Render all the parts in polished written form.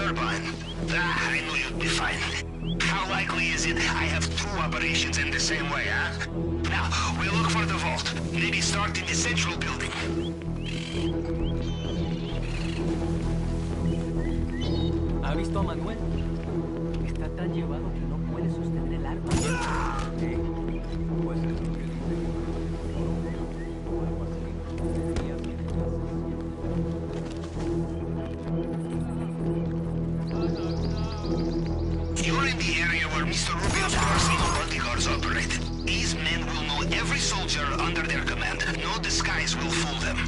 turbine. Ah, I knew you'd be fine. How likely is it I have two operations in the same way, huh? Now, we'll look for the vault. Maybe start in the central building. ¿Ha visto a Manuel? Está tan llevado que no puede sostener el arma. Sí, pues es lo que dice. O algo así. You're in the area where Mr. Rubio's personal bodyguards operate. These men will know every soldier under their command. No disguise will fool them.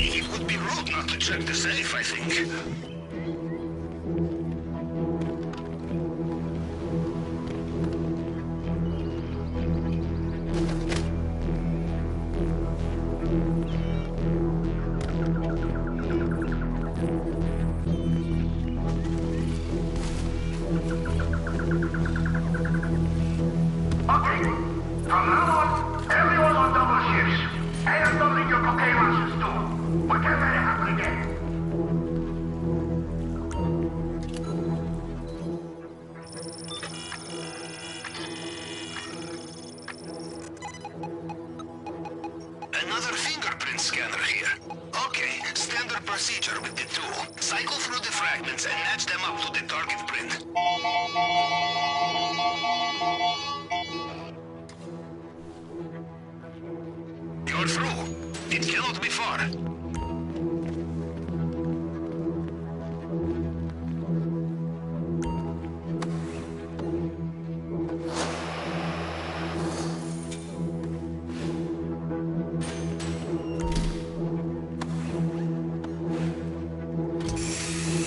It would be rude not to check the safe, I think. Okay. From now on, everyone on double shifts. And doubling your cocaine rations too. We can't let it happen again. Another fingerprint scanner here. Okay, standard procedure with the tool. Cycle through the fragments and match them up to the target print. You're through. It cannot be far.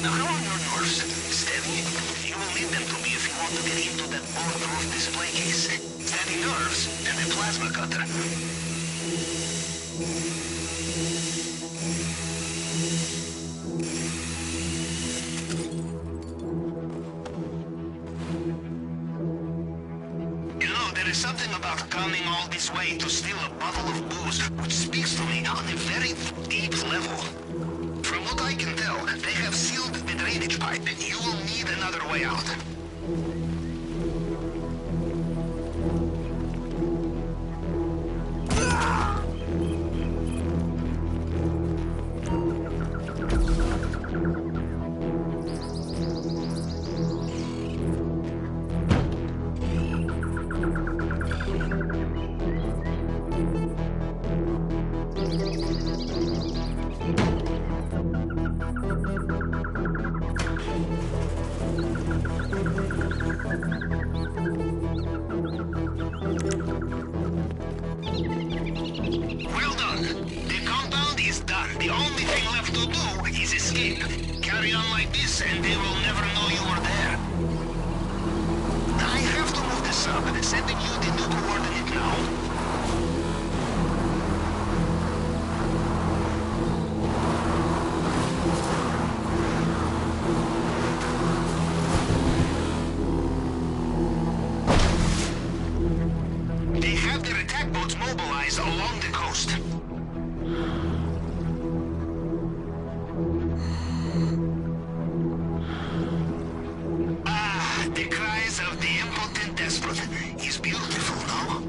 Now, how are your nerves? Steady? You will need them to be if you want to get into that bulletproof display case. Steady nerves and a plasma cutter. You know, there is something about coming all this way to steal a bottle of booze which speaks to me on a very deep level. From what I can tell, they have sealed the drainage pipe. You will need another way out. Well done. The compound is done. The only thing left to do is escape. Carry on like this and they will never know you were there. I have to move the sub, sending you the new coordinate now. They have their attack boats mobilized along the coast. Ah, the cries of the impotent despot is beautiful, no?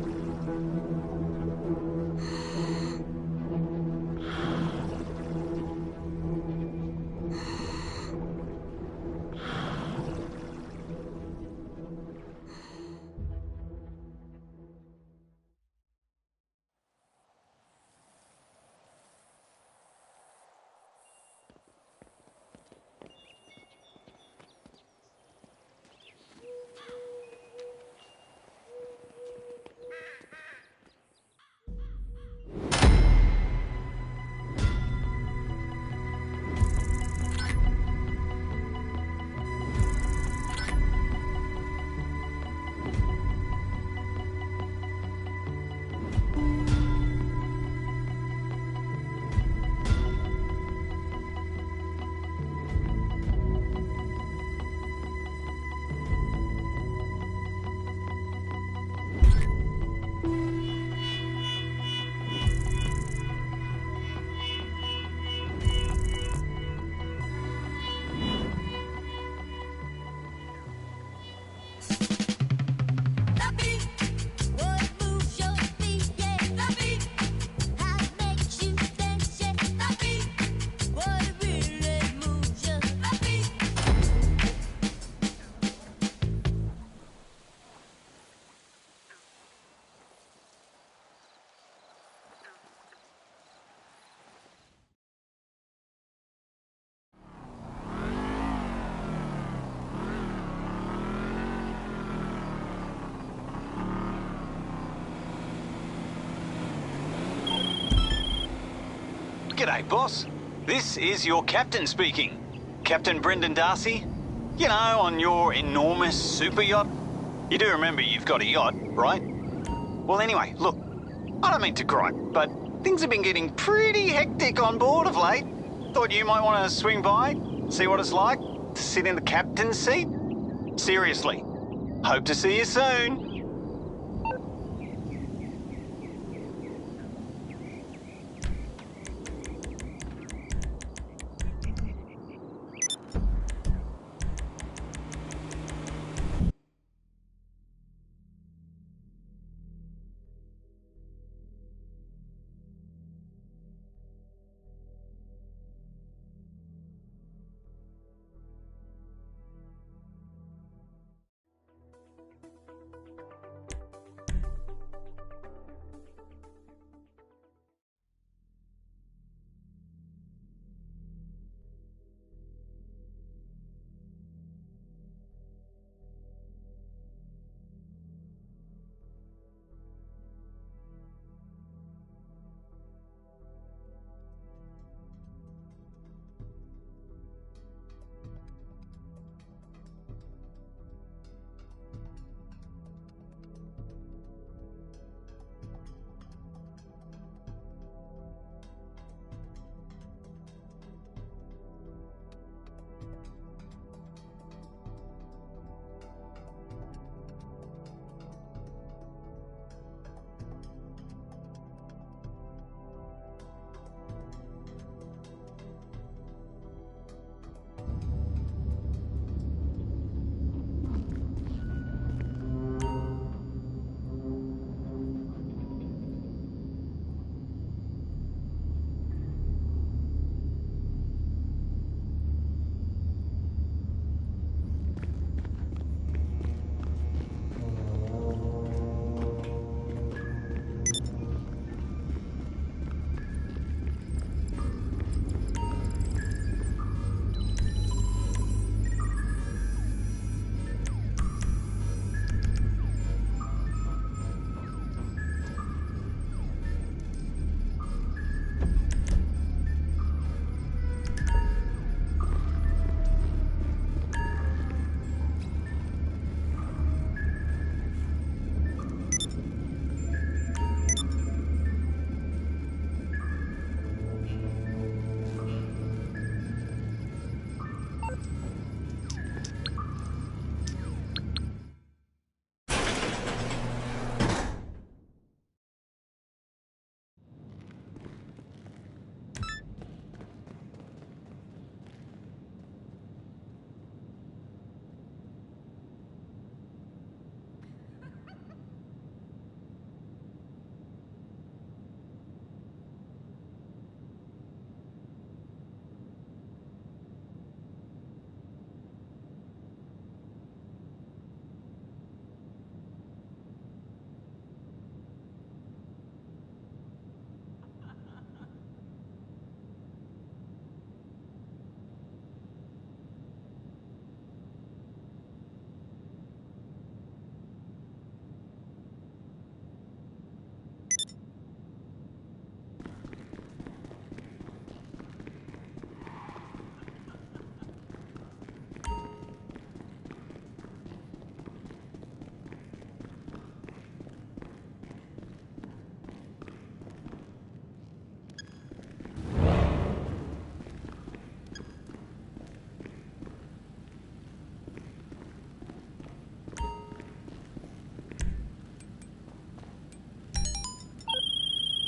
G'day, boss. This is your captain speaking. Captain Brendan Darcy. You know, on your enormous super yacht. You do remember you've got a yacht, right? Well, anyway, look, I don't mean to gripe, but things have been getting pretty hectic on board of late. Thought you might want to swing by, see what it's like to sit in the captain's seat. Seriously, hope to see you soon.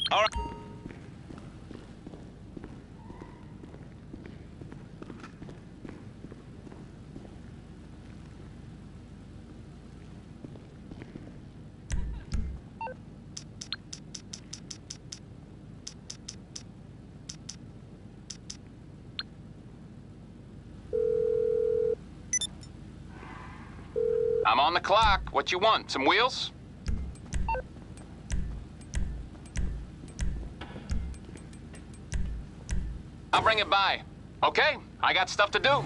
All right. I'm on the clock. What you want? Some wheels? I'll bring it by. Okay, I got stuff to do.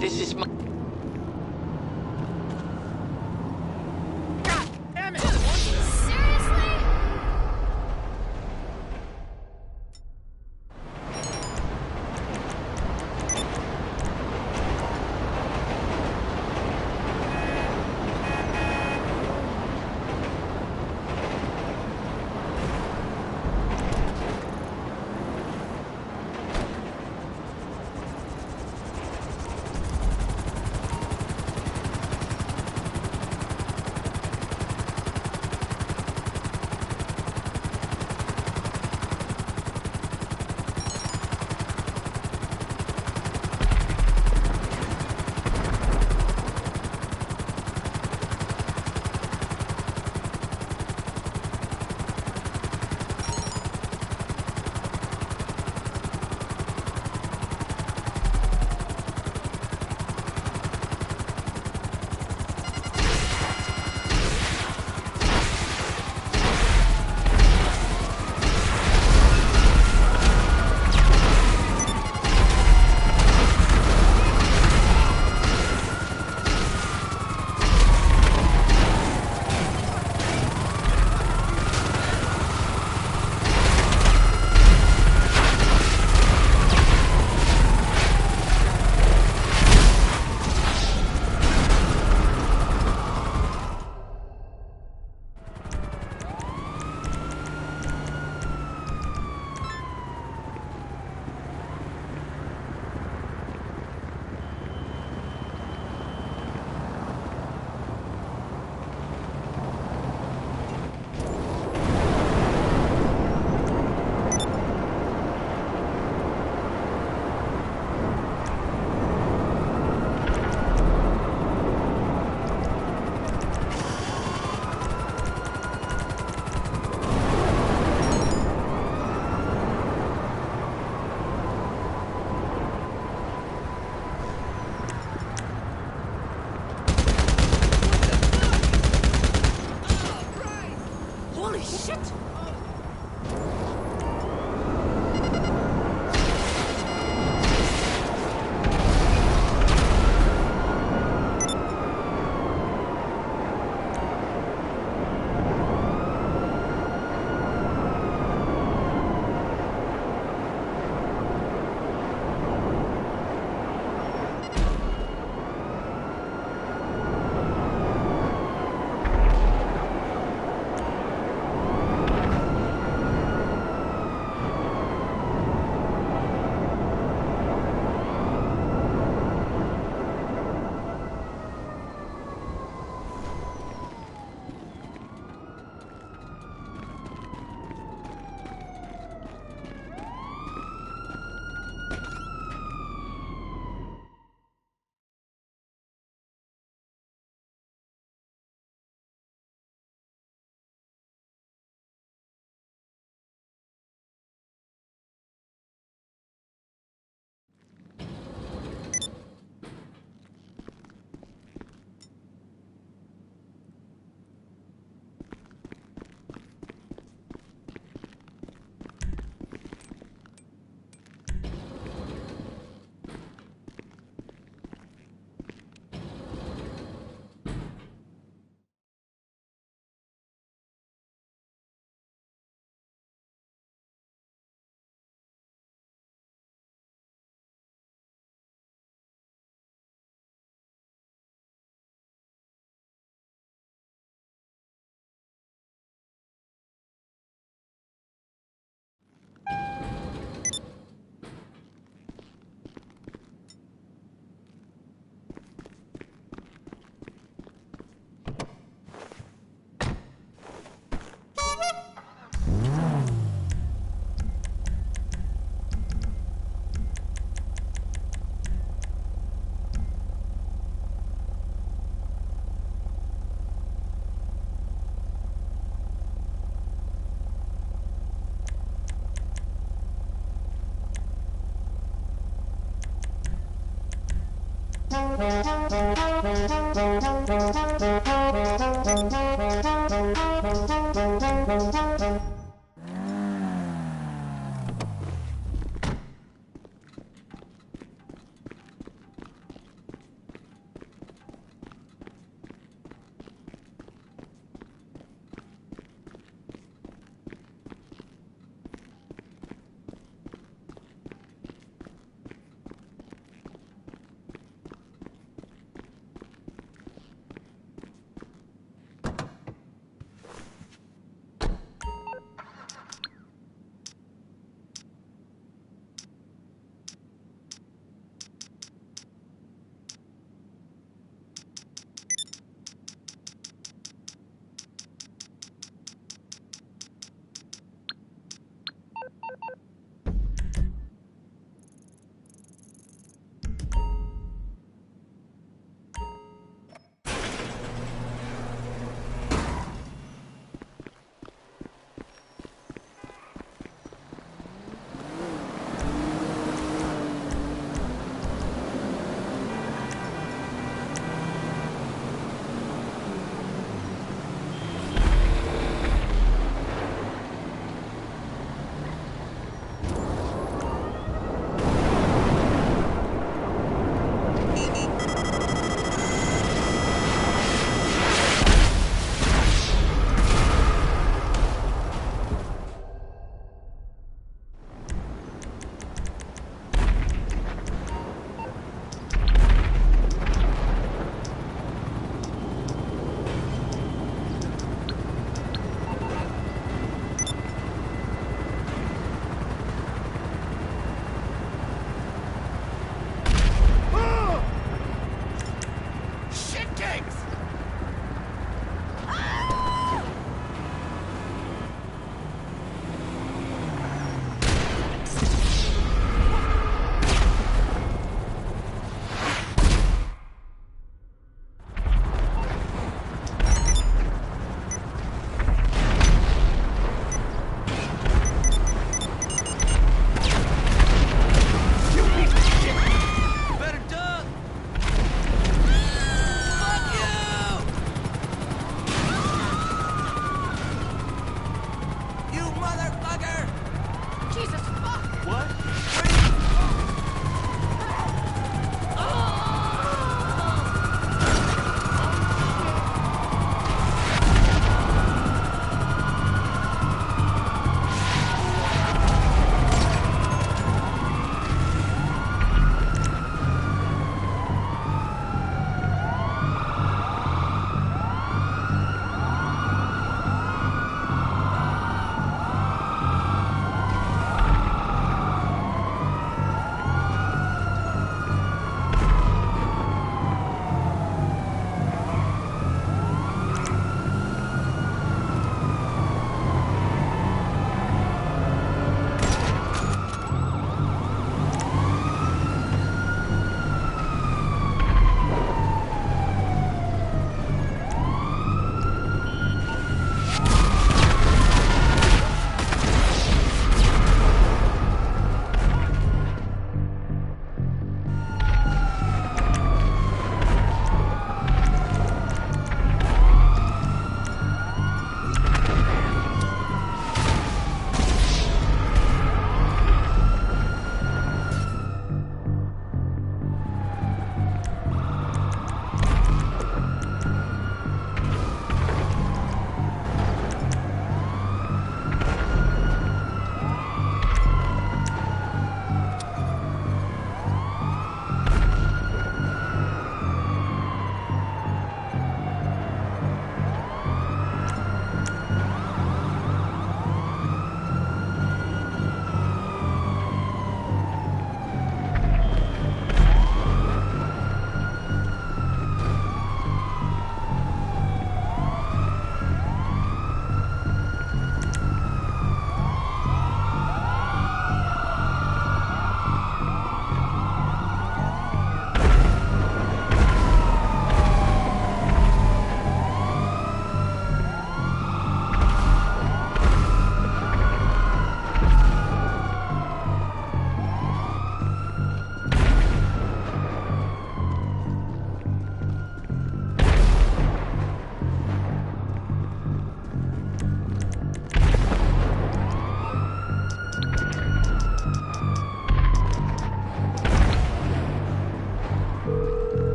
This is my...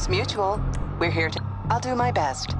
Morse Mutual. We're here to... I'll do my best.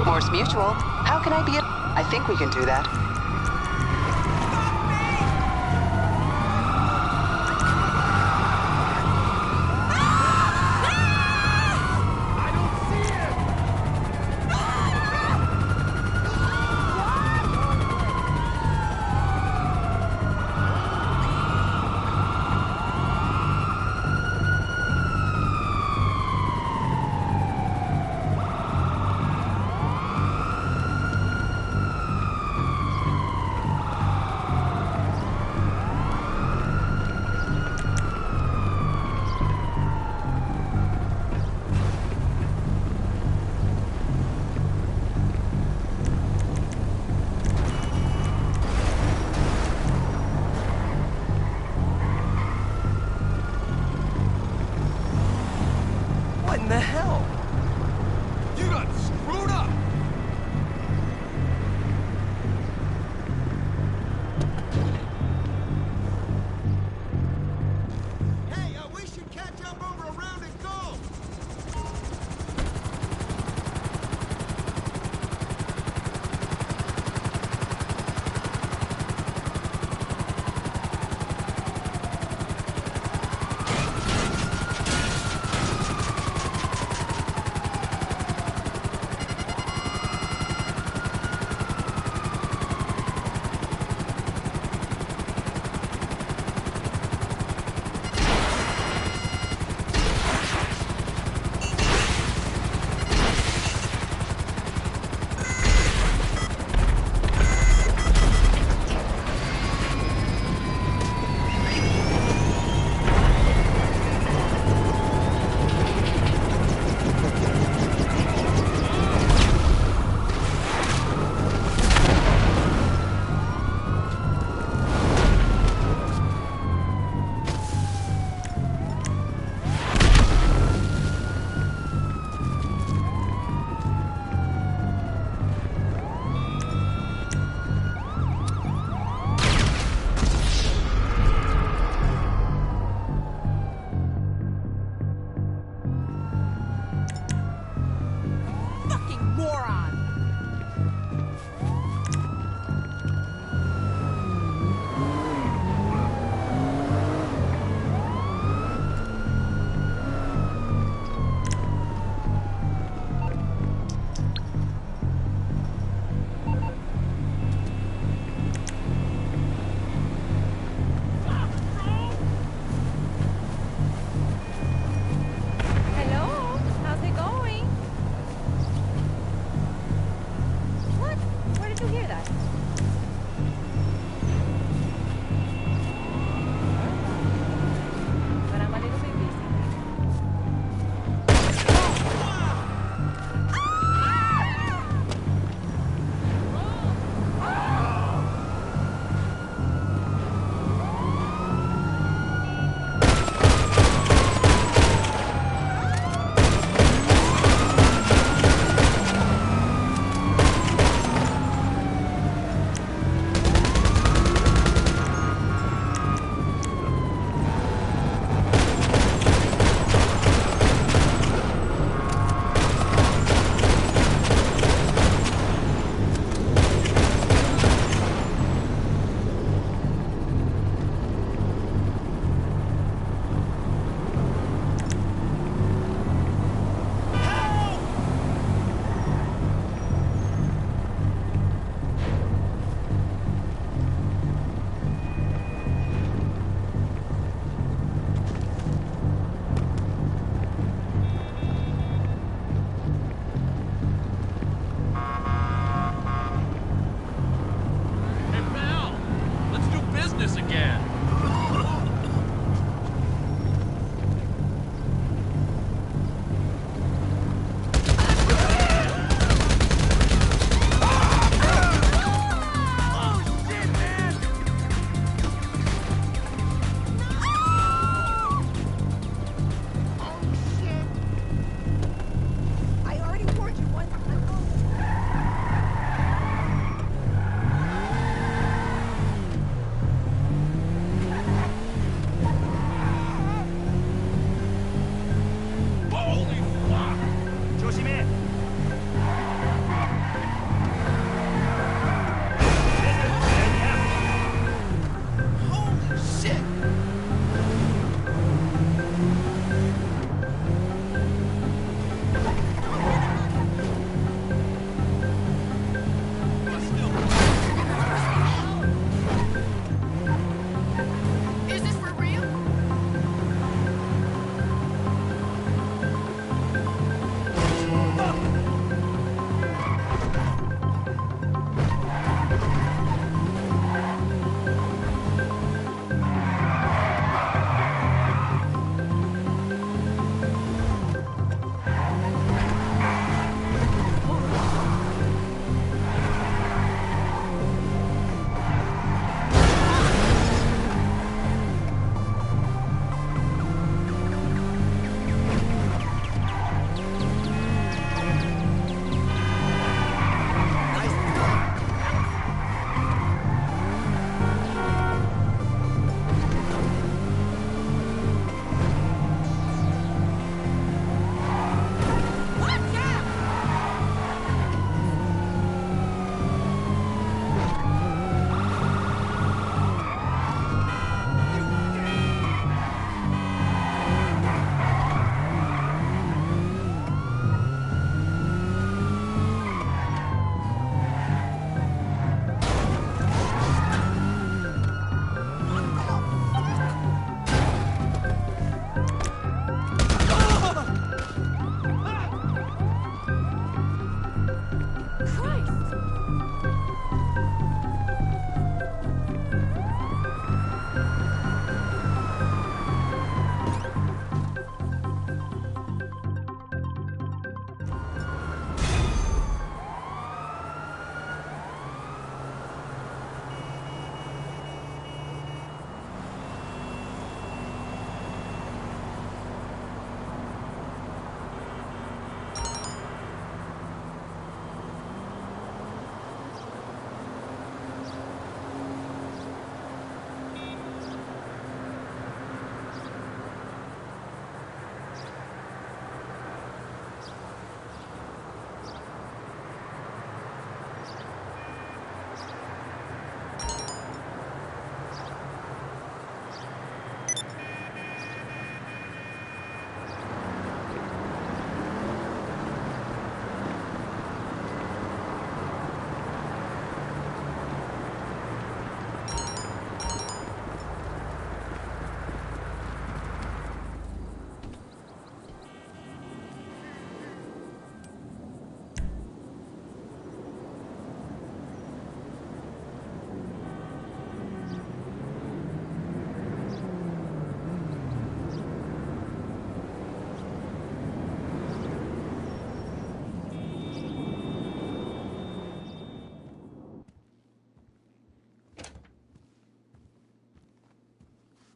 Morse Mutual. How can I be a... I think we can do that. What in the hell? You got screwed up! Hey, we should catch up over a round of golf!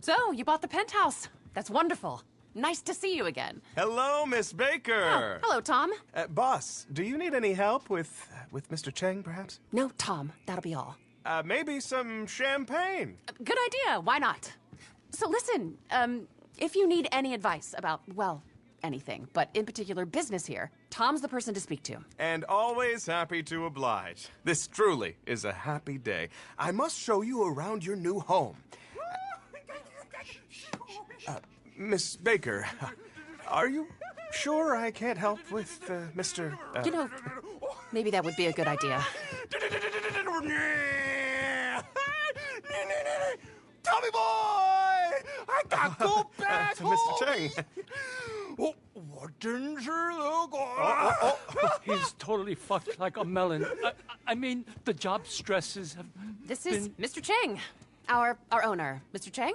So, you bought the penthouse. That's wonderful. Nice to see you again. Hello, Miss Baker. Oh, hello, Tom. Boss, do you need any help with Mr. Cheng, perhaps? No, Tom. That'll be all. Maybe some champagne. Good idea. Why not? So listen, if you need any advice about, well, anything, but in particular business here, Tom's the person to speak to. And always happy to oblige. This truly is a happy day. I must show you around your new home. Miss Baker, are you sure I can't help with Mr. You know, maybe that would be a good idea. Tommy boy! I got go back Mr. Cheng. He's totally fucked like a melon. I mean, the job stresses have This is Mr. Cheng, our owner. Mr. Cheng?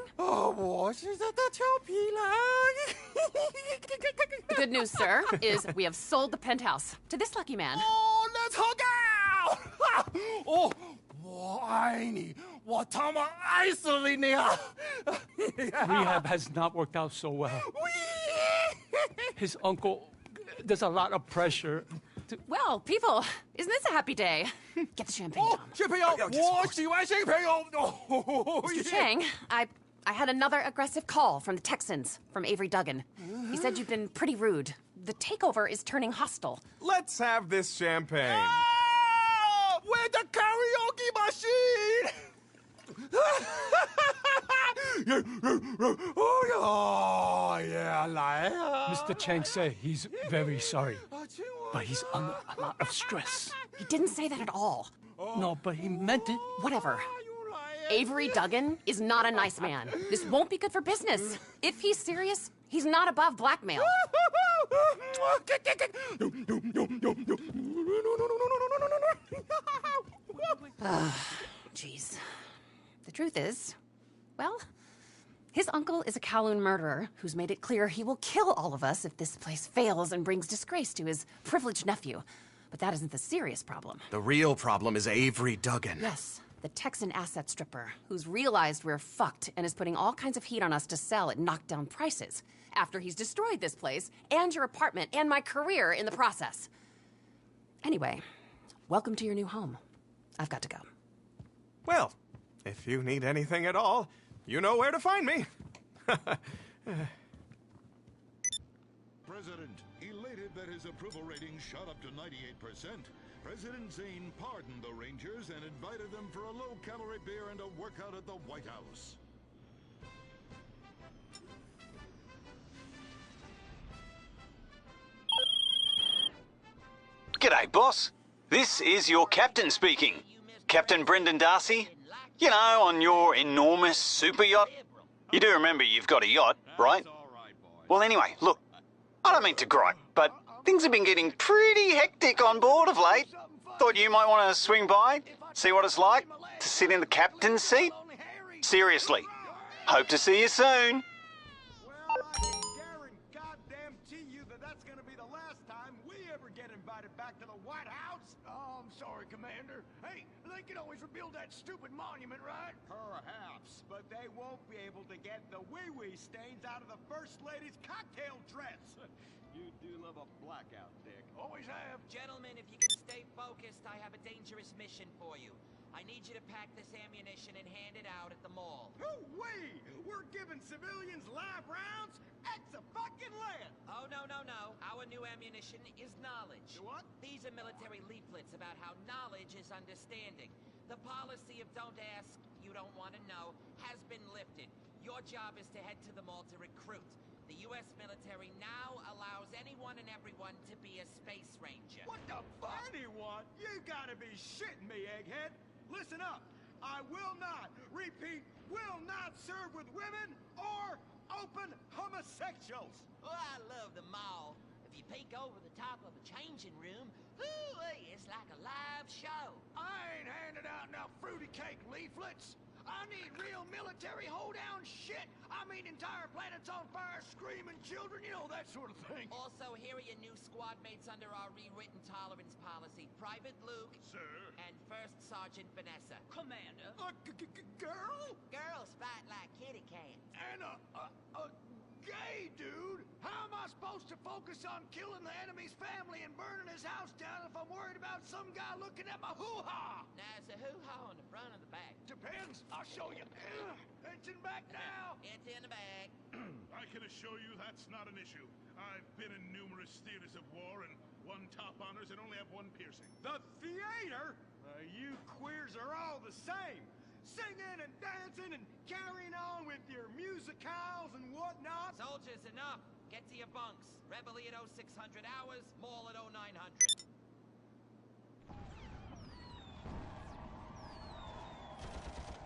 The good news, sir, is we have sold the penthouse to this lucky man. Let's hug out! 我爱你，我他妈爱死你啊！ rehab has not worked out so well. His uncle, there's a lot of pressure. Well, people, isn't this a happy day? Get the champagne, Tom. 小朋友，我喜欢小朋友。 Mr. Cheng, I had another aggressive call from the Texans, from Avery Duggan. He said you've been pretty rude. The takeover is turning hostile. Let's have this champagne. With the karaoke machine! Oh, yeah, 来啊. Mr. Chang said he's very sorry, but he's under a lot of stress. He didn't say that at all. No, but he meant it. Whatever. Avery Duggan is not a nice man. This won't be good for business. If he's serious, he's not above blackmail. Jeez. The truth is, well, his uncle is a Kowloon murderer who's made it clear he will kill all of us if this place fails and brings disgrace to his privileged nephew. But that isn't the serious problem. The real problem is Avery Duggan. Yes, the Texan asset stripper, who's realized we're fucked and is putting all kinds of heat on us to sell at knockdown prices, after he's destroyed this place, and your apartment, and my career in the process. Anyway, welcome to your new home. I've got to go. Well, if you need anything at all, you know where to find me. President, elated that his approval rating shot up to 98%, President Zane pardoned the Rangers and invited them for a low-calorie beer and a workout at the White House. G'day, boss. This is your captain speaking. Captain Brendan Darcy. You know, on your enormous super yacht. You do remember you've got a yacht, right? Well, anyway, look, I don't mean to gripe, but things have been getting pretty hectic on board of late. Thought you might want to swing by, see what it's like to sit in the captain's seat. Seriously, hope to see you soon. Well, I guarantee you that's gonna be the last time we ever get invited back to the White House. Oh, I'm sorry, Commander. Hey, they can always rebuild that stupid monument, right? Perhaps, but they won't be able to get the wee-wee stains out of the First Lady's cocktail dress. You do love a blackout, Dick. Always have. Gentlemen, if you can stay focused, I have a dangerous mission for you. I need you to pack this ammunition and hand it out at the mall. Hoo-wee! We're giving civilians live rounds? Ex-a-fucking-land! Oh, no. Our new ammunition is knowledge. What? These are military leaflets about how knowledge is understanding. The policy of don't ask, you don't want to know, has been lifted. Your job is to head to the mall to recruit. The U.S. military now allows anyone and everyone to be a space ranger. What the fuck? Anyone? You gotta be shitting me, egghead! Listen up! I will not, repeat, will not serve with women or open homosexuals! Oh, I love the mall. If you peek over the top of the changing room, ooh, it's like a live show. I ain't handing out no fruity cake leaflets! I need real military hoedown shit. I mean entire planets on fire, screaming children, you know, that sort of thing. Also, here are your new squad mates under our rewritten tolerance policy. Private Luke. Sir. And First Sergeant Vanessa. Commander. Girl? Girls fight like kitty cats. And a gay dude? How am I supposed to focus on killing the enemy's family and burning his house down if I'm worried about some guy looking at my hoo-ha? Now, is the hoo-ha on the front or the back? Depends. I'll show you. It's in back now. It's in the bag. I can assure you that's not an issue. I've been in numerous theaters of war and won top honors and only have one piercing. The theater? You queers are all the same. Singing and dancing and carrying on with your musicals and whatnot. Soldiers, enough. Get to your bunks. Reveille at 0600 hours, Maul at 0900.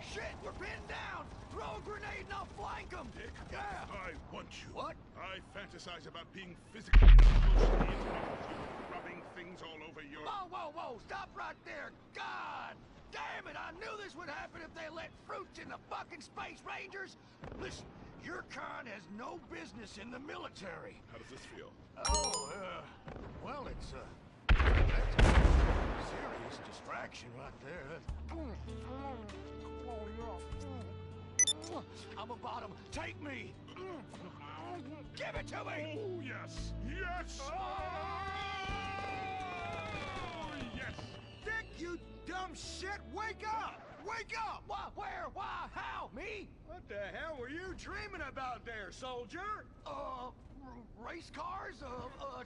Shit, we're pinned down! Throw a grenade and I'll flank them! Dick, Yeah! I want you. What? I fantasize about being physically and emotionally intimate with you, rubbing things all over your... Whoa! Stop right there! God damn it! I knew this would happen if they let fruits in the fucking Space Rangers! Listen, your kind has no business in the military. How does this feel? Oh, well, that's a serious distraction right there. I'm a bottom. Take me. Give it to me. Oh, yes. Yes. Oh, yes. Dick, you dumb shit. Wake up. Wake up. Why? Where? Why? How? Me? What the hell were you dreaming about there, soldier? Race cars,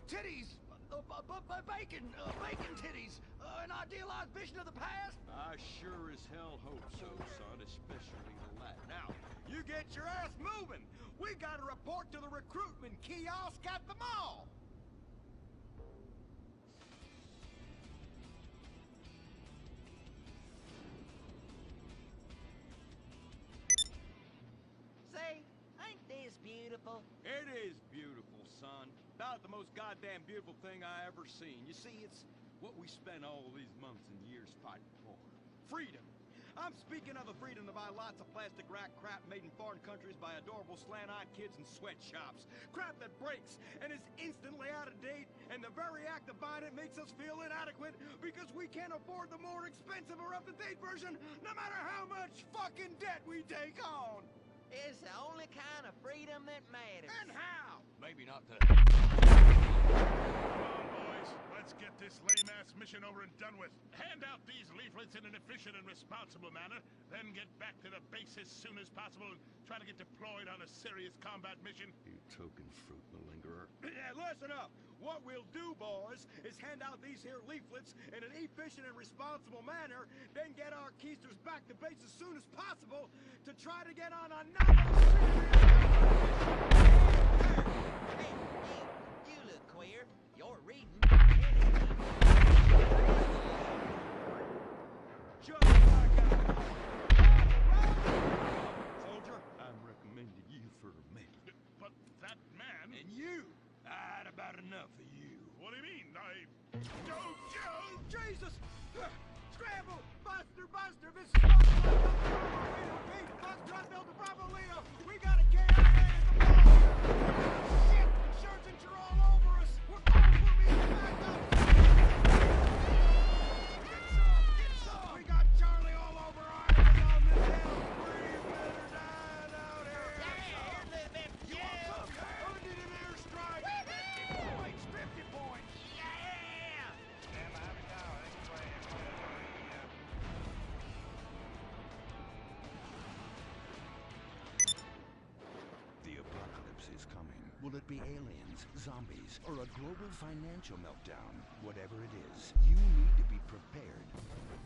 titties, bacon titties, an idealized vision of the past? I sure as hell hope so, son, especially the latter. Now, you get your ass moving. We got to report to the recruitment kiosk at the mall. Say, ain't this beautiful? It is beautiful, son. About the most goddamn beautiful thing I ever seen. You see, it's what we spent all these months and years fighting for. Freedom. I'm speaking of the freedom to buy lots of plastic rack crap made in foreign countries by adorable slant-eyed kids in sweatshops. Crap that breaks and is instantly out of date, and the very act of buying it makes us feel inadequate because we can't afford the more expensive or up-to-date version, no matter how much fucking debt we take on. It's the only kind of freedom that matters. And how? Maybe not the... Come on, boys. Let's get this lame-ass mission over and done with. Hand out these leaflets in an efficient and responsible manner, then get back to the base as soon as possible and try to get deployed on a serious combat mission. You token fruit malingerer. Yeah, listen up. What we'll do, boys, is hand out these here leaflets in an efficient and responsible manner, then get our keisters back to base as soon as possible to try to get on another Hey, you look queer. You're reading. Just like Soldier, I'm recommending you for a minute. But that man... And you! I'd about enough of you. What do you mean? Don't you! Jesus! Scramble! Buster! This is Buster! Buster, I built a Bravo Leo! We gotta get out of here! Shit! Insurgents are all over us! We're calling for me to back up! Get some! We got Charlie all over our asses on this hill! We better die out here! You want some? Ended an airstrike! 50 points! Yeah! The apocalypse is coming. Will it be aliens, zombies, or a global financial meltdown? Whatever it is, you need to be prepared.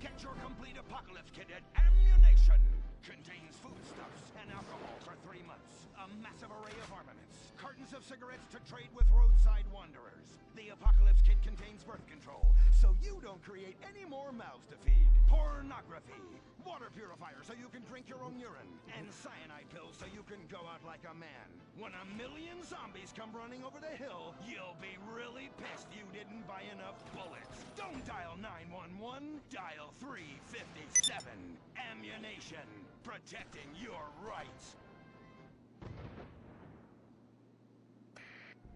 Get your complete apocalypse kit at Ammunition! Contains foodstuffs and alcohol for 3 months. A massive array of armaments. Cartons of of cigarettes to trade with roadside wanderers. The Apocalypse Kit contains birth control, so you don't create any more mouths to feed. Pornography, water purifier so you can drink your own urine, and cyanide pills so you can go out like a man. When 1,000,000 zombies come running over the hill, you'll be really pissed you didn't buy enough bullets. Don't dial 911, dial 357. Ammunition, protecting your rights.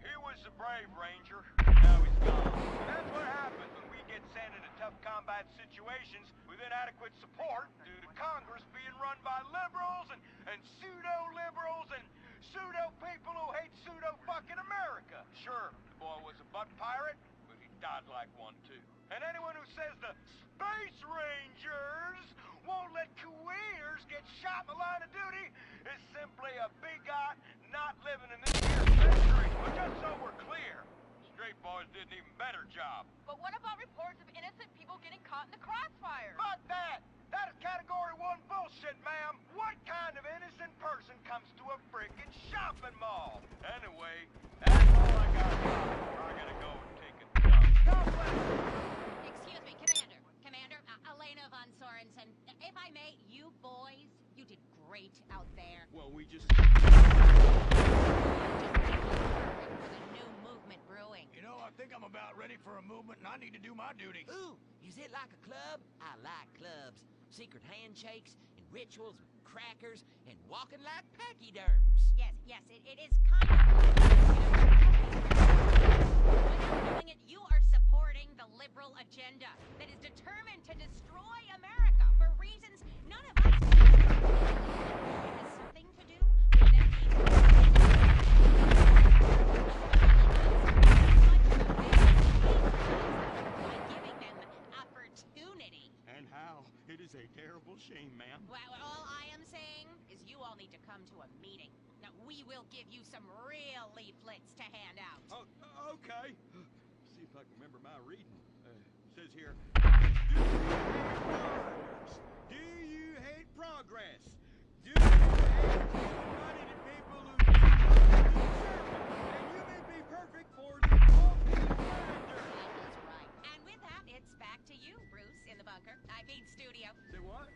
He was the brave ranger, now he's gone. That's what happens when we get sent into tough combat situations with inadequate support due to Congress being run by liberals and pseudo-liberals and pseudo-people who hate pseudo-fucking America. Sure, the boy was a butt pirate, but he died like one too. And anyone who says the Space Rangers won't let queers get shot in the line of duty is simply a bigot not living in this here century. But just so we're clear, straight boys did an even better job. But what about reports of innocent people getting caught in the crossfire? Fuck that! That is category 1 bullshit, ma'am. What kind of innocent person comes to a freaking shopping mall? Anyway, that's all I got. I gotta go and take a dump. God bless you. Excuse me, Commander. Commander, Elena von Sorensen. If I may, you boys, you did great out there. Well, we just... With a new movement brewing. You know, I think I'm about ready for a movement and I need to do my duty. Ooh, is it like a club? I like clubs. Secret handshakes and rituals and crackers and walking like pachyderms. Yes, it is kind of... When you're doing it, you are supporting the liberal agenda that is determined to destroy America for reasons none of us... It has something to do with them by giving them opportunity. And how? It is a terrible shame, ma'am. Well, all I am saying is you all need to come to a meeting. Now, we will give you some real leaflets to hand out. Oh, okay. See if I can remember my reading. Says here, do you hate progress? Do you hate money to people who do and you may be perfect for the coffee grinder. That's right. And with that, it's back to you, Bruce, in the bunker. I mean, studio. Say what?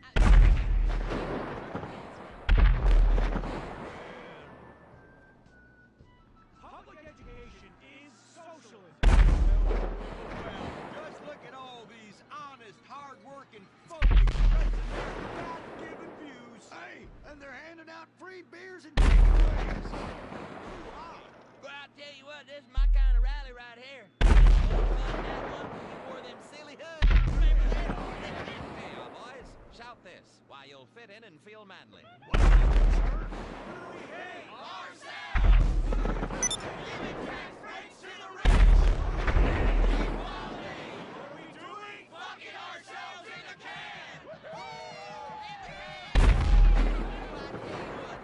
Public education is socialism. Well, just look at all these honest, hard-working folks expressing their God-given views. Hey, and they're handing out free beers and takeaways. Well, I tell you what, this is my kind of rally right here. That one before them silly hoods. Remember that? Hey, y'all boys, shout this while you'll fit in and feel manly. What is it, sir? We hate ourselves! Giving tax rates to the rich! Equality! What are we doing? Fucking ourselves in the can!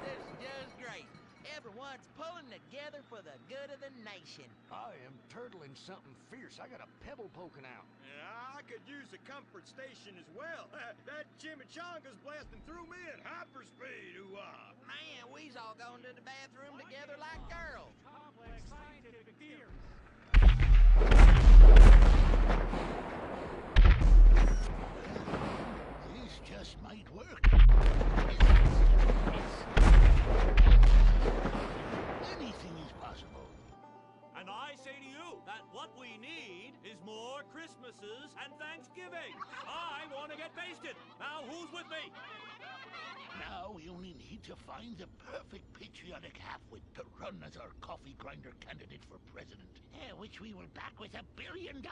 This is just great. Everyone's pulling together for the good of the nation. I am turtling something fierce. I got a pebble poking out. Yeah, I could use a comfort station as well. That chimichanga's blasting through me at hyperspeed. Ooh-ah. Man, we's all going to the bathroom together like girls. Complex scientific theories. This just might work. Anything is possible. And I say to you that what we need is more Christmases and Thanksgiving. I want to get basted. Now, who's with me? Now we only need to find the perfect patriotic halfwit to run as our coffee grinder candidate for president. Which we will back with $1 billion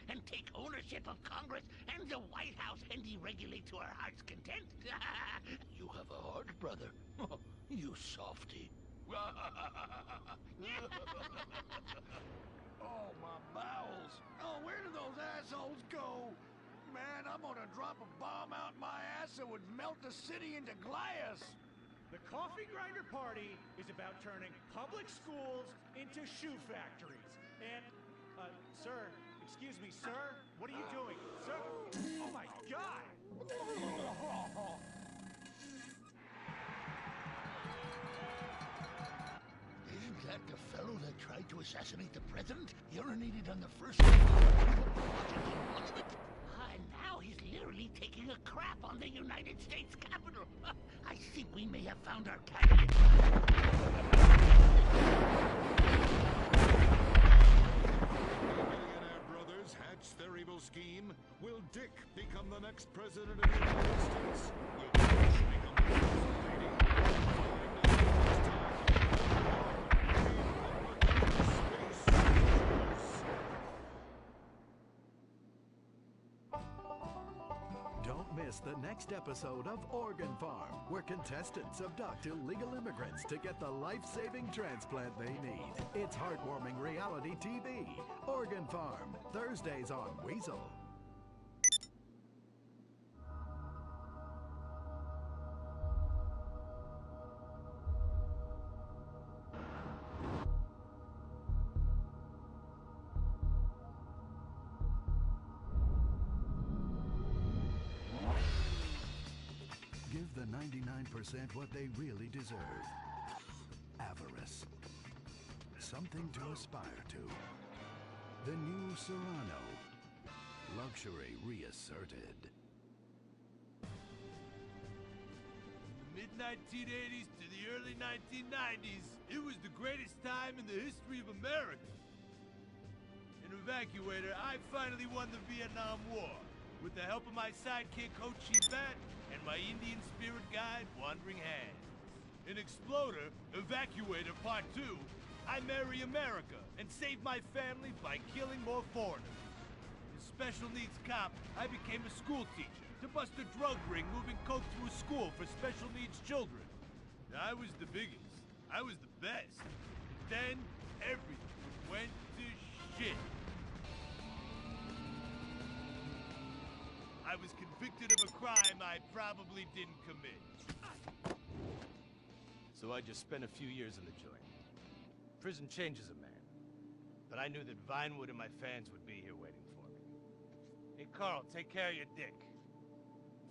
and take ownership of Congress and the White House and deregulate to our heart's content. You have a heart, brother. You softy. Oh, my bowels. Oh, where do those assholes go? Man, I'm gonna drop a bomb out my ass that would melt the city into glass. The Coffee Grinder Party is about turning public schools into shoe factories. And, sir, excuse me, sir, what are you doing? Sir, oh my God! Isn't that the fellow that tried to assassinate the president? He urinated on the first monument. And now he's literally taking a crap on the United States Capitol. I think we may have found our candidate. Billionaire brothers hatch their evil scheme. Will Dick become the next president of the United States? Will Bush become the first lady? Don't miss the next episode of Organ Farm, where contestants abduct illegal immigrants to get the life-saving transplant they need. It's heartwarming reality TV. Organ Farm, Thursdays on Weasel. Give the 99% what they really deserve. Avarice. Something to aspire to. The new Serrano. Luxury reasserted. Mid-1980s to the early 1990s, it was the greatest time in the history of America. An evacuator, I finally won the Vietnam War with the help of my sidekick Ho Chi Bat and my Indian spirit guide, Wandering Hand. In Exploder, Evacuator Part 2, I marry America and save my family by killing more foreigners. As Special Needs Cop, I became a school teacher to bust a drug ring moving coke through a school for special needs children. I was the biggest. I was the best. Then, everything went to shit. I was convicted of a crime I probably didn't commit. So I just spent a few years in the joint. Prison changes a man. But I knew that Vinewood and my fans would be here waiting for me. Hey, Carl, take care of your dick.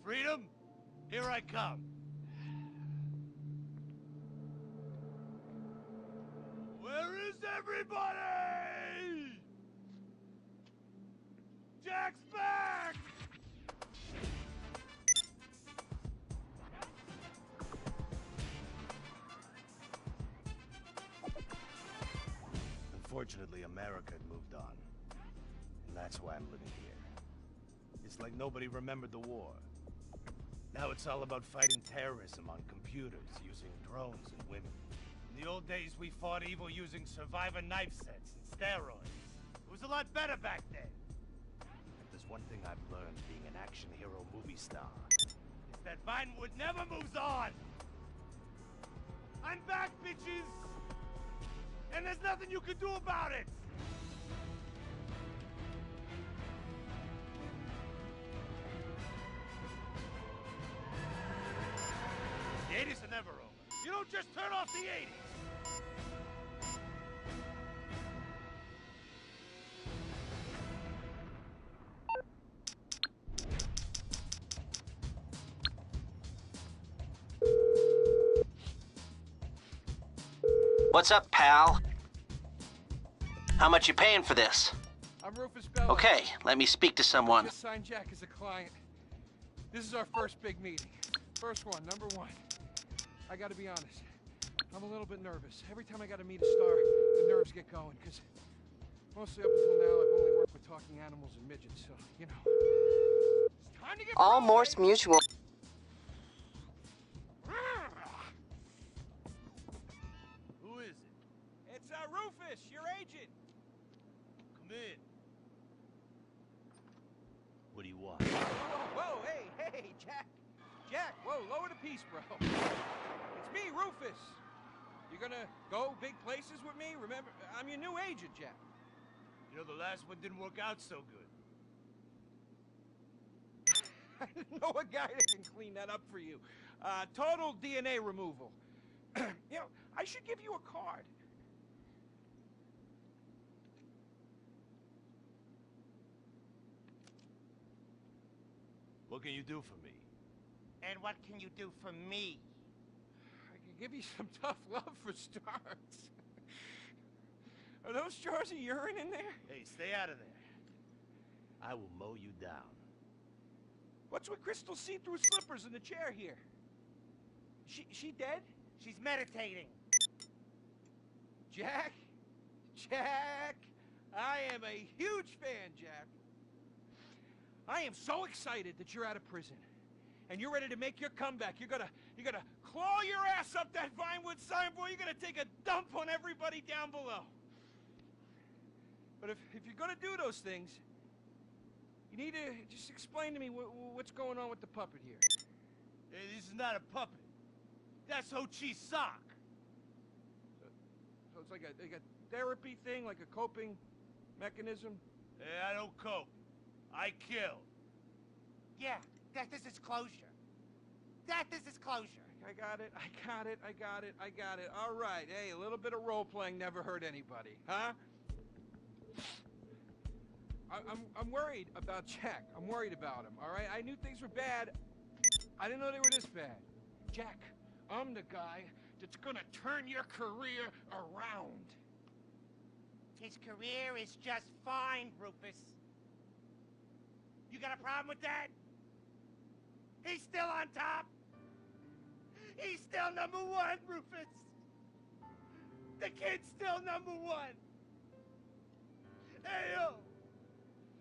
Freedom, here I come. Where is everybody? Jack's back! Unfortunately, America had moved on. And that's why I'm living here. It's like nobody remembered the war. Now it's all about fighting terrorism on computers, using drones and women. In the old days, we fought evil using survivor knife sets and steroids. It was a lot better back then. If there's one thing I've learned being an action hero movie star, it's that Vinewood never moves on! I'm back, bitches! And there's nothing you can do about it! The 80s are never over. You don't just turn off the 80s! What's up, pal? How much you paying for this? I'm Rufus Bella. Okay, let me speak to someone. Just signed Jack as a client. This is our first big meeting. First one, number one. I gotta be honest. I'm a little bit nervous. Every time I gotta meet a star, the nerves get going, because mostly up until now, I've only worked with talking animals and midgets, so, you know. It's time to get All Morse Mutual. Who is it? It's Rufus, your agent. Come in. What do you want? Whoa, hey, Jack. Jack, whoa, lower the piece, bro. It's me, Rufus. You gonna go big places with me? Remember, I'm your new agent, Jack. You know, the last one didn't work out so good. I know a guy that can clean that up for you. Total DNA removal. You know, I should give you a card. What can you do for me? And what can you do for me? I can give you some tough love for starts. Are those jars of urine in there? Hey, stay out of there. I will mow you down. What's with Crystal's see-through slippers in the chair here? She dead? She's meditating. Jack? Jack! I am a huge fan, Jack. I am so excited that you're out of prison. And you're ready to make your comeback. You're gonna claw your ass up that Vinewood signboard. You're gonna take a dump on everybody down below. But if you're gonna do those things, you need to just explain to me what's going on with the puppet here. Hey, this is not a puppet. That's Ho Chi's sock. So it's like a therapy thing, like a coping mechanism? Hey, I don't cope. I kill. Yeah, this is closure. This is closure. I got it. All right. Hey, a little bit of role-playing never hurt anybody, huh? I'm worried about Jack. I'm worried about him, all right? I knew things were bad. I didn't know they were this bad. Jack, I'm the guy that's gonna turn your career around. His career is just fine, Rufus. You got a problem with that? He's still on top. He's still #1, Rufus. The kid's still #1. Hey, yo.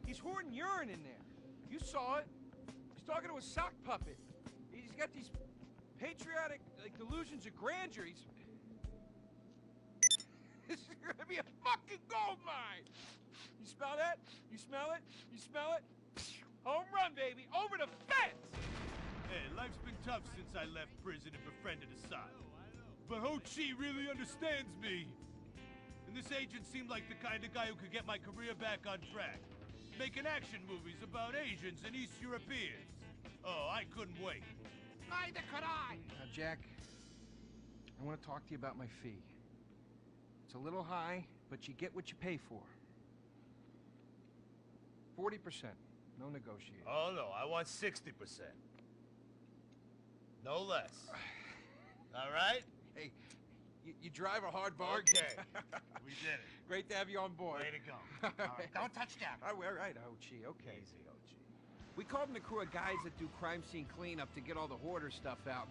He's hoarding urine in there. You saw it. He's talking to a sock puppet. He's got these patriotic delusions of grandeur. This is gonna be a fucking gold mine. You smell that? You smell it? You smell it? Home run, baby. Over the fence. Hey, life's been tough since I left prison and befriended Assad. But Ho Chi really understands me. And this agent seemed like the kind of guy who could get my career back on track. Making action movies about Asians and East Europeans. Oh, I couldn't wait. Neither could I. Now, Jack, I want to talk to you about my fee. It's a little high, but you get what you pay for. 40%. No negotiating. Oh, no, I want 60%. No less. All right? Hey, you drive a hard bargain. Okay. We did it. Great to have you on board. Way to go. All right, don't touch Jack. All right, Ho-Chi, okay. Easy, Ho-Chi. We called in the crew of guys that do crime scene cleanup to get all the hoarder stuff out.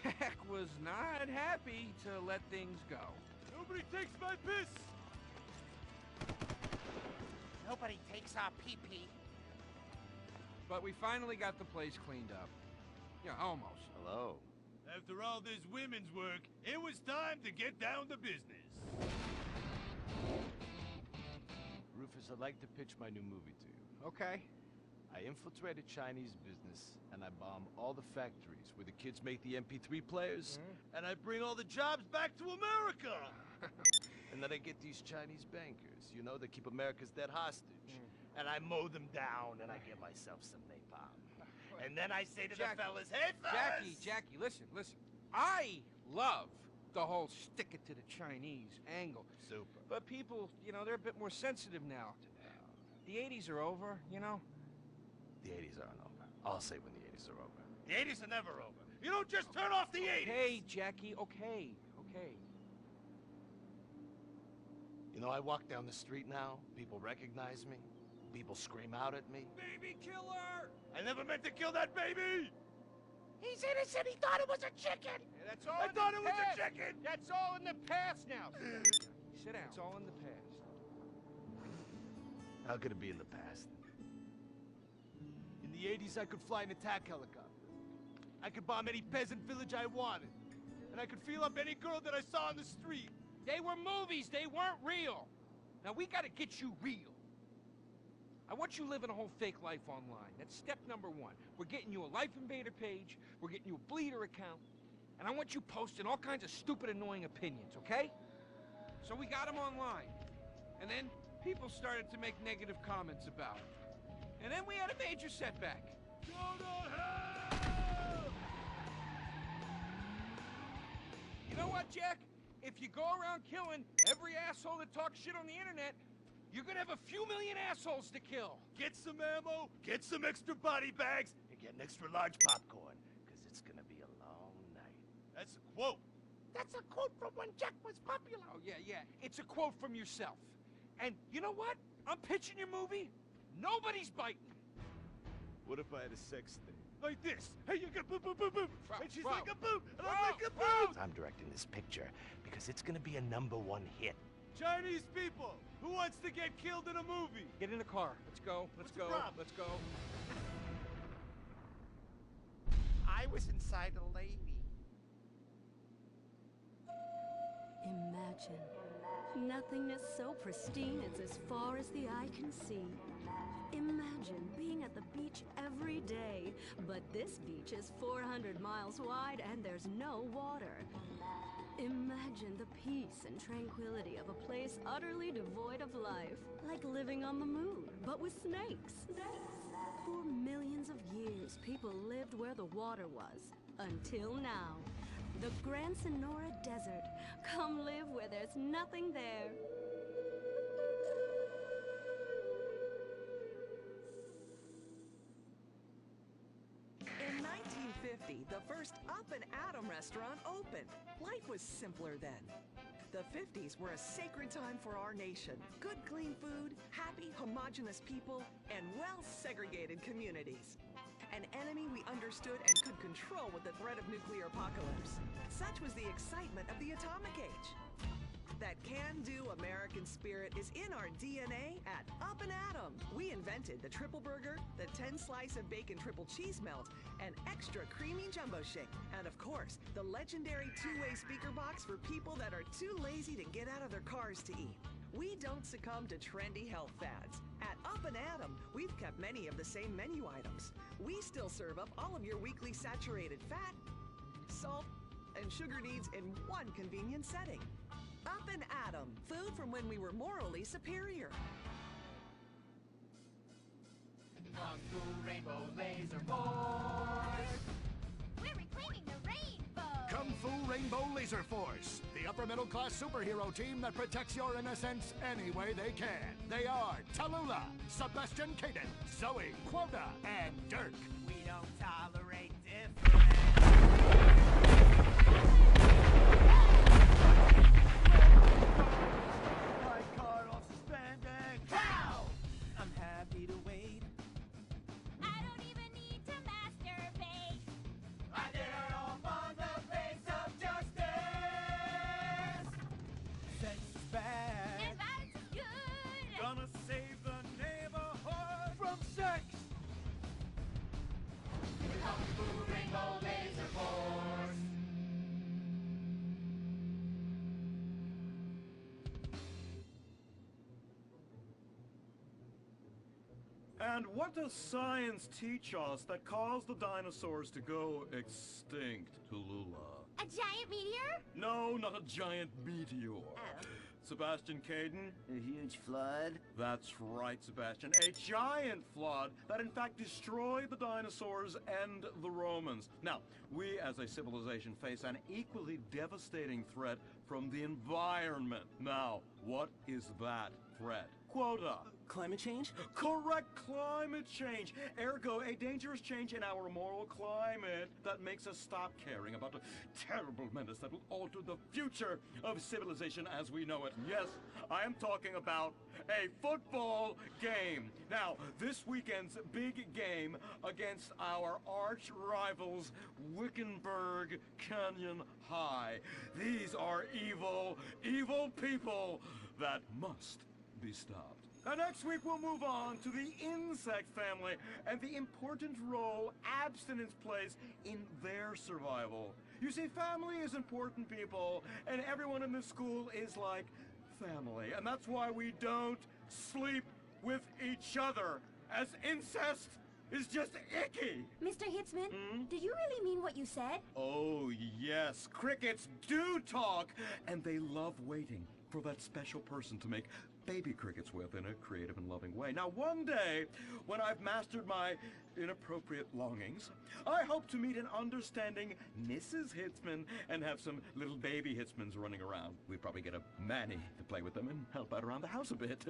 Jack was not happy to let things go. Nobody takes my piss! Nobody takes our pee-pee. But we finally got the place cleaned up. Yeah, almost. Hello. After all this women's work, it was time to get down to business. Rufus, I'd like to pitch my new movie to you. Okay. I infiltrate a Chinese business, and I bomb all the factories where the kids make the MP3 players. And I bring all the jobs back to America! And then I get these Chinese bankers, you know, that keep America's debt hostage. And I mow them down, and I get myself some napalm. And then I say to the fellas, hey, fellas! Jackie, listen. I love the whole stick it to the Chinese angle. Super. But people, you know, they're a bit more sensitive now. The 80s are over, you know? The 80s aren't over. I'll say when the 80s are over. The 80s are never over. You don't just turn off the 80s! Hey, Jackie, okay. You know, I walk down the street now, people recognize me, people scream out at me. Baby killer! I never meant to kill that baby! He's innocent. He thought it was a chicken. Yeah, that's all I thought it was a chicken! That's all in the past now. Sit down. It's all in the past. How could it be in the past? In the 80s, I could fly an attack helicopter. I could bomb any peasant village I wanted. And I could feel up any girl that I saw on the street. They were movies. They weren't real. Now, we gotta get you real. I want you living a whole fake life online. That's step number 1. We're getting you a Life Invader page. We're getting you a Bleeder account. And I want you posting all kinds of stupid, annoying opinions, okay? So we got them online. And then people started to make negative comments about it. And then we had a major setback. Go to hell! You know what, Jack? If you go around killing every asshole that talks shit on the internet, you're gonna have a few million assholes to kill. Get some ammo, get some extra body bags, and get an extra large popcorn, because it's gonna be a long night. That's a quote. That's a quote from when Jack was popular. Oh, yeah. It's a quote from yourself. And you know what? I'm pitching your movie. Nobody's biting. What if I had a sex thing? Like this. Hey, you got boop, boop, boop, boop. And she's like a boot, and I'm like a boot! I'm directing this picture because it's gonna be a #1 hit. Chinese people! Who wants to get killed in a movie? Get in the car. Let's go. Let's go. Let's go. I was inside a lady. Imagine nothingness so pristine it's as far as the eye can see. Imagine being at the beach every day, but this beach is 400 miles wide and there's no water. Imagine the peace and tranquility of a place utterly devoid of life, like living on the moon, but with snakes. For millions of years, people lived where the water was, until now. The Grand Sonora Desert. Come live where there's nothing there. In 1950, the first Up and Atom restaurant opened. Life was simpler then. The 50s were a sacred time for our nation. Good, clean food, happy, homogenous people, and well-segregated communities. An enemy we understood and could control with the threat of nuclear apocalypse. Such was the excitement of the atomic age. That can-do American spirit is in our DNA at Up and Atom. We invented the triple burger, the 10-slice of bacon triple cheese melt, an extra creamy jumbo shake, and of course, the legendary two-way speaker box for people that are too lazy to get out of their cars to eat. We don't succumb to trendy health fads. At Up and Atom, we've kept many of the same menu items. We still serve up all of your weekly saturated fat, salt, and sugar needs in one convenient setting. Up and Atom, food from when we were morally superior. Kung Fu Rainbow Laser Force! We're reclaiming the rainbow! Kung Fu Rainbow Laser Force, the upper middle class superhero team that protects your innocence any way they can. They are Tallulah, Sebastian Caden, Zoe, Quota, and Dirk. We don't tolerate difference. My car off suspended. Wow! I'm happy to wait. I don't even need to masturbate. I did it all on the face of justice. Sex is bad. And violence is good. Gonna save the neighborhood from sex. Kung Fu Rainbow Laser Force! And what does science teach us that caused the dinosaurs to go extinct, Tallulah? A giant meteor? No, not a giant meteor. Sebastian Caden? A huge flood? That's right, Sebastian. A giant flood that in fact destroyed the dinosaurs and the Romans. Now, we as a civilization face an equally devastating threat from the environment. Now, what is that threat? Quota. Climate change? Correct, climate change. Ergo, a dangerous change in our moral climate that makes us stop caring about the terrible menace that will alter the future of civilization as we know it. Yes, I am talking about a football game. Now, this weekend's big game against our arch rivals, Wickenburg Canyon High. These are evil, evil people that must be stopped. Now, next week we'll move on to the insect family and the important role abstinence plays in their survival. You see, family is important, people, and everyone in this school is like family. And that's why we don't sleep with each other, as incest is just icky. Mr. Hitzman, do you really mean what you said? Oh, yes. Crickets do talk, and they love waiting for that special person to make baby crickets with in a creative and loving way. Now, one day, when I've mastered my inappropriate longings, I hope to meet an understanding Mrs. Hitzman and have some little baby Hitzmans running around. We'd probably get a Manny to play with them and help out around the house a bit.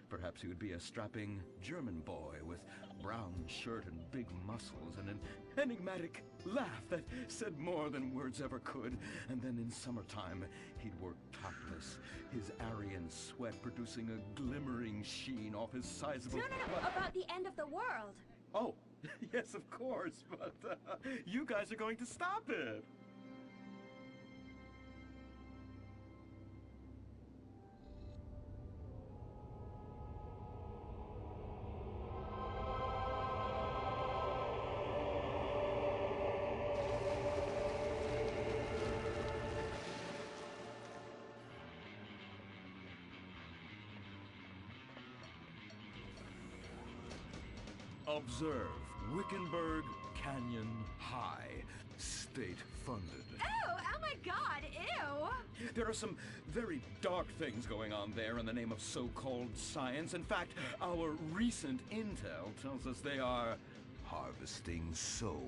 Perhaps he would be a strapping German boy with brown shirt and big muscles and an enigmatic laugh that said more than words ever could. And then in summertime, he'd work topless, his Aryan sweat producing a glimmering sheen off his sizable... No, about the end of the world. Oh, yes, of course, but you guys are going to stop it. Observe Wickenburg Canyon High, state-funded. Oh my God, ew! There are some very dark things going on there in the name of so-called science. In fact, our recent intel tells us they are harvesting souls.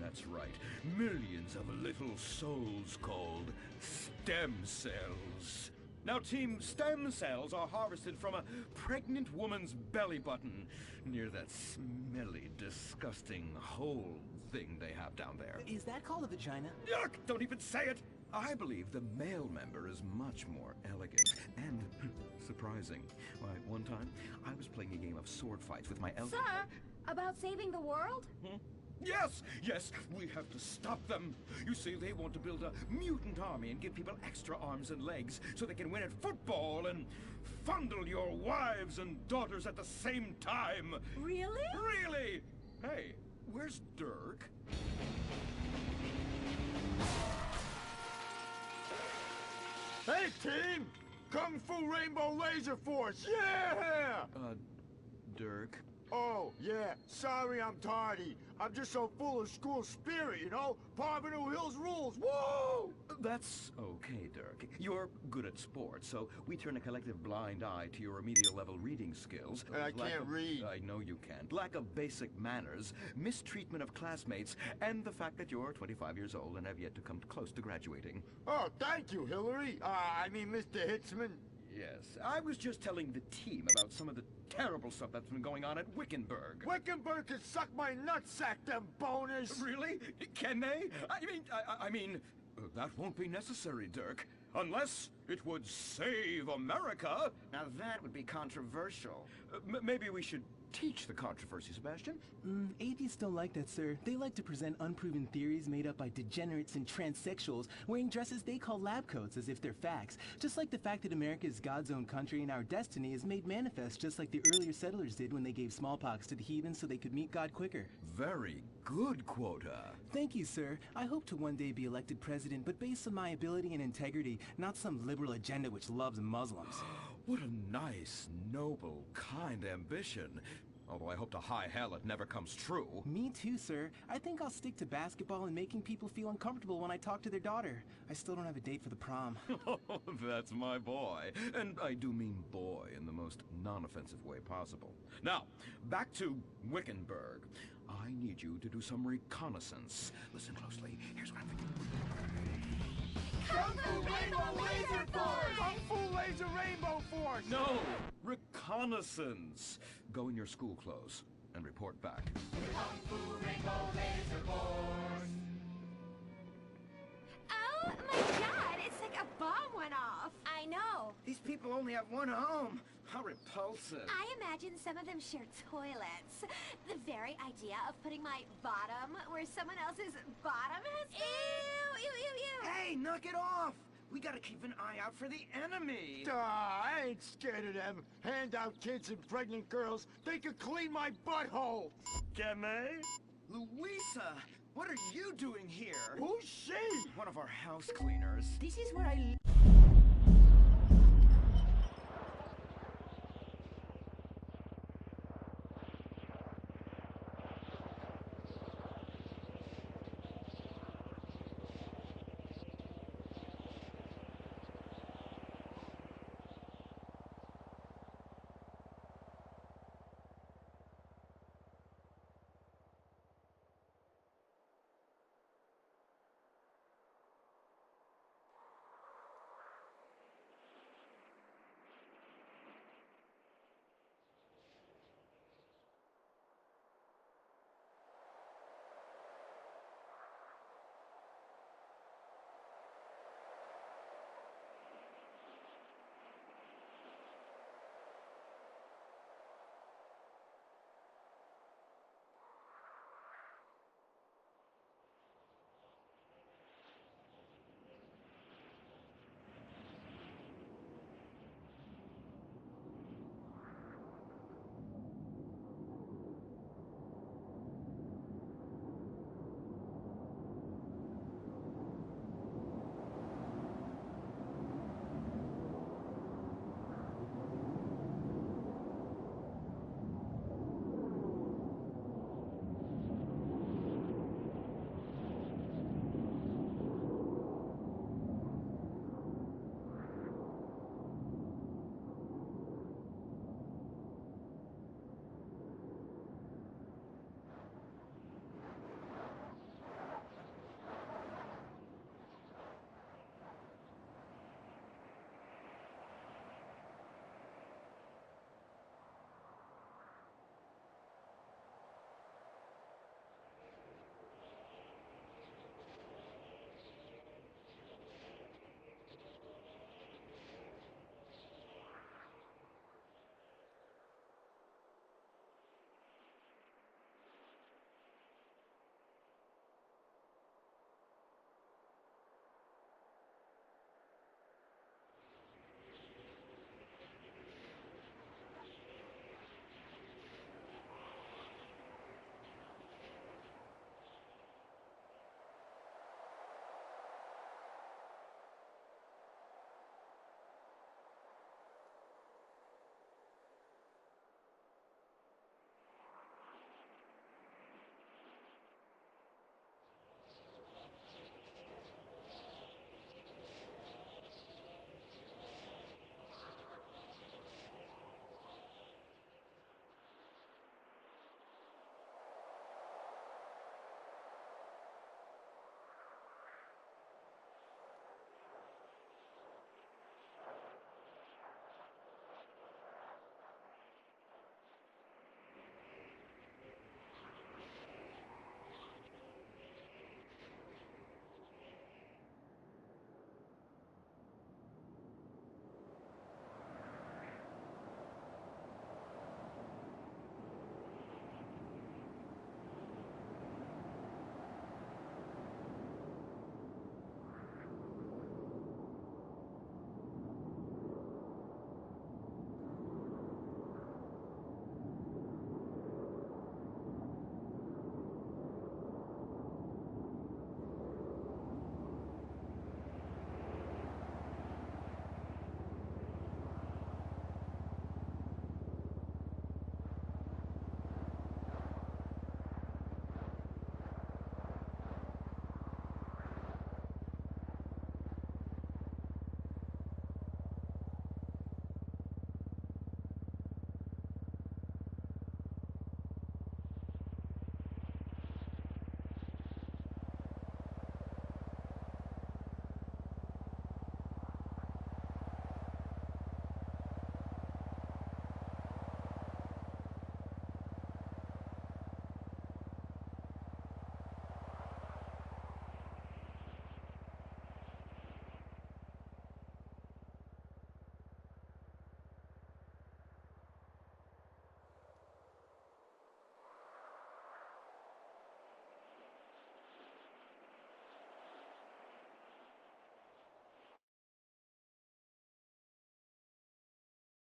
That's right. Millions of little souls called stem cells. Now, Team Stem Cells are harvested from a pregnant woman's belly button near that smelly, disgusting hole thing they have down there. Is that called a vagina? Yuck! Don't even say it! I believe the male member is much more elegant and surprising. Why, one time, I was playing a game of sword fights with my elder... Sir, about saving the world? Yes, we have to stop them. You see, they want to build a mutant army and give people extra arms and legs so they can win at football and fondle your wives and daughters at the same time. Really? Really? Hey, where's Dirk? Hey, team! Kung Fu Rainbow Laser Force, yeah! Dirk? Oh, yeah, sorry I'm tardy. I'm just so full of school spirit, you know? Parvenu Hills rules, woo! That's okay, Dirk. You're good at sports, so we turn a collective blind eye to your remedial level reading skills. I can't read. I know you can't. Lack of basic manners, mistreatment of classmates, and the fact that you're 25 years old and have yet to come close to graduating. Oh, thank you, Hillary. I mean, Mr. Hitzman. Yes, I was just telling the team about some of the terrible stuff that's been going on at Wickenburg. Wickenburg can suck my nutsack, them boners! Really? Can they? I mean, that won't be necessary, Dirk. Unless it would save America. Now that would be controversial. Maybe we should teach the controversy, Sebastian. Atheists don't like that, sir. They like to present unproven theories made up by degenerates and transsexuals wearing dresses they call lab coats as if they're facts. Just like the fact that America is God's own country and our destiny is made manifest just like the earlier settlers did when they gave smallpox to the heathens so they could meet God quicker. Very good, Quota. Thank you, sir. I hope to one day be elected president, but based on my ability and integrity, not some liberal agenda which loves Muslims. What a nice, noble, kind ambition. Although I hope to high hell it never comes true. Me too, sir. I think I'll stick to basketball and making people feel uncomfortable when I talk to their daughter. I still don't have a date for the prom. Oh, that's my boy. And I do mean boy in the most non-offensive way possible. Now, back to Wickenburg. I need you to do some reconnaissance. Listen closely. Here's what I'm thinking. Kung Fu Rainbow Laser Force! Kung Fu Laser Rainbow Force! No! Reconnaissance! Go in your school clothes and report back. Kung Fu Rainbow Laser Force! Oh my God, it's like a bomb went off. I know. These people only have one home. How repulsive. I imagine some of them share toilets. The very idea of putting my bottom where someone else's bottom has been. Ew, ew, ew, ew. Hey, knock it off. We gotta keep an eye out for the enemy. I ain't scared of them. Handout kids and pregnant girls. They could clean my butthole. Can they? Louisa, what are you doing here? Who's she? One of our house cleaners. This is where I